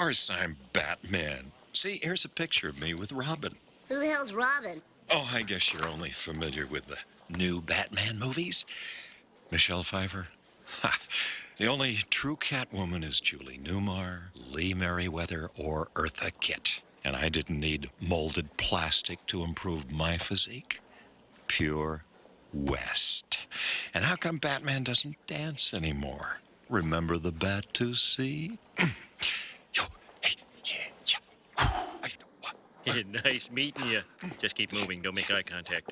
course I'm Batman. See, here's a picture of me with Robin. Who the hell's Robin? Oh, I guess you're only familiar with the new Batman movies. Michelle Pfeiffer. Ha. The only true Catwoman is Julie Newmar, Lee Merriweather, or Eartha Kitt. And I didn't need molded plastic to improve my physique. Pure West. And how come Batman doesn't dance anymore? Remember the bat to see? Yo, hey, yeah. Nice meeting you. Just keep moving. Don't make eye contact.